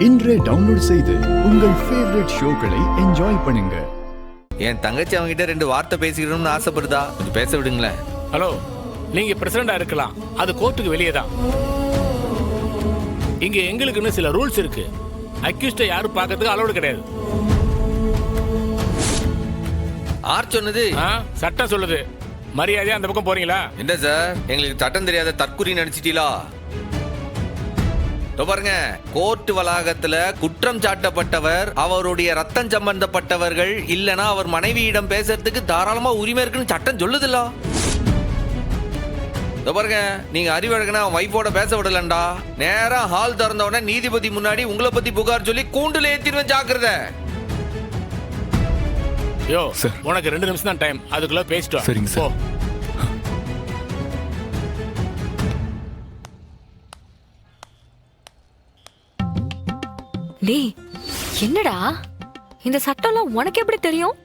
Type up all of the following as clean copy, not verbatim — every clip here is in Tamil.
இன்றே டவுன்லோட் செய்து உங்கள் ஃபேவரட் ஷோக்களை என்ஜாய் பண்ணுங்க. என் தங்கச்சி அவங்ககிட்ட 2 வார்த்தை பேசிக்கணும்னு ஆசைப்படுதா, கொஞ்சம் பேச விடுங்களேன். ஹலோ, நீங்க பிரசிடண்டா இருக்கலாம், அது கோர்ட்டுக்கு வெளியே தான். இங்க எங்களுக்குன்னு சில ரூல்ஸ் இருக்கு. அக்யூஸ்ட யாரும் பார்க்கறதுக்கு அலோடு கிடையாது. ஆர் சொன்னது? சட்டம் சொல்லுது. மரியாதையா அந்த பக்கம் போறீங்களா? என்ன சார், எங்களுக்கு சட்டம் தெரியாத தற்குறி நினைச்சிட்டீங்களா? பாருங்க, கோர்ட் வளாகத்துல குற்றம் சாட்டப்பட்டவர் அவருடைய ரத்தம் சம்பந்தப்பட்டவர்கள் இல்லனா அவர் மனைவியிடம் பேசுறதுக்கு தாராளமா உரிமை இருக்குன்னு சட்டம் சொல்லுதுல்ல. பாருங்க, நீங்க அறிவழகனா வைஃபோட பேச விடலண்டா, நேரா ஹால் திறந்த உடனே நீதிபதி முன்னாடி உங்களை பத்தி புகார் சொல்லி கூண்டுல ஏத்திடுவேன், ஜாக்கிரதை. யோ, உனக்கு 2 நிமிஷம் தான் டைம், அதுக்குள்ள பேசிட்டு வா. சரிங்க சார். டேய், என்னடா இந்த சட்டம்லாம் உனக்கு எப்படி தெரியும்?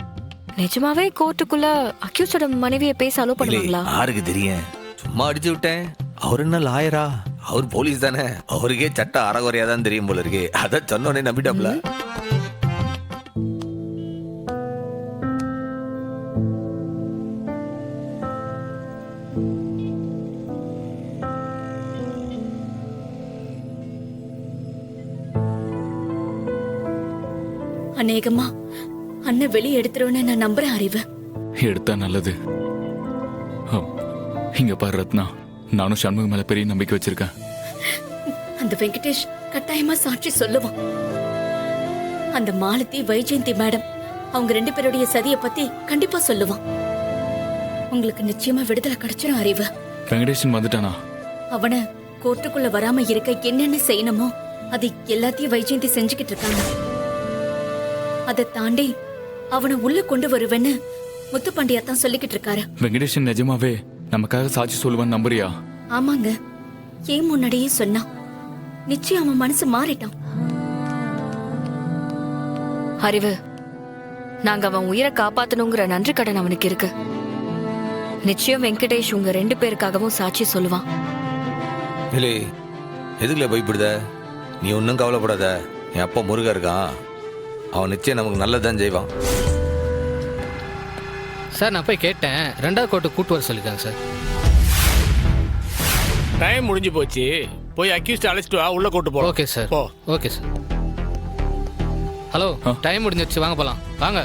நிஜமாவே கோர்ட்டுக்குள்ள அக்யூஸ்டோட மனைவியை பேச அலோ பண்ணுவாங்களா? யாருக்கு தெரியும், சும்மா அடிச்சு விட்டேன். அவர் என்ன லாயரா? அவர் போலீஸ் தானே, அவருக்கே சட்டம் அறகுறையா தான் தெரியும் போல இருக்கு. அத சொன்னோடனே நம்பிட்டாப்ல. அநேகமா அண்ணன் வெளியே எடுத்துருவேன்னு நான் நம்புறேன். அறிவு எடுத்தா நல்லது. இங்க பாரு ரத்னா, நானும் சண்முகம் மேல பெரிய நம்பிக்கை வச்சிருக்கேன். அந்த வெங்கடேஷ் கட்டாயமா சாட்சி சொல்லுவான். அந்த மாலதி, வைஜெயந்தி மேடம் அவங்க 2 பேருடைய சதியை பத்தி கண்டிப்பா சொல்லுவான். உங்களுக்கு நிச்சயமா விடுதலை கிடைச்சிடும். அறிவு, வெங்கடேஷன் வந்துட்டானா? அவனை கோர்ட்டுக்குள்ள வராம இருக்க என்னென்ன செய்யணுமோ அது எல்லாத்தையும் வைஜெயந்தி செஞ்சுக்கிட்டு இருக்காங்க. அதை தாண்டி அவனை உள்ள கொண்டு வருவேன்னு முத்துப்பாண்டியா தான் சொல்லிக்கிட்டு இருக்காரு. வெங்கடேஷன் நிஜமாவே நமக்காக சாட்சி சொல்லுவான்னு நம்புறியா? ஆமாங்க, ஏன் முன்னாடியே சொன்னா. நிச்சயம் அவன் மனசு மாறிட்டான். அறிவு, நாங்க அவன் உயிரை காப்பாத்தணுங்கிற நன்றி கடன் அவனுக்கு இருக்கு. நிச்சயம் வெங்கடேஷ் உங்க 2 பேருக்காகவும் சாட்சி சொல்லுவான். இல்லை, எதுக்குல பயப்படுத? நீ ஒன்றும் கவலைப்படாத. என் அப்பா முருகா இருக்கான், அவன் நிச்சயம் நமக்கு நல்லதான் செய்வான். சார், நான் போய் கேட்டேன், 2ஆவது கோர்ட்டுக்கு கூட்டு வர சொல்லிருக்காங்க சார். டைம் முடிஞ்சு போச்சு, போய் அக்யூஸ்ட் அழைச்சிட்டு வா, உள்ள கூட்டு போ. Okay sir. போ. Okay sir. ஹலோ, டைம் முடிஞ்சிருச்சு, வாங்க போலாம். வாங்க.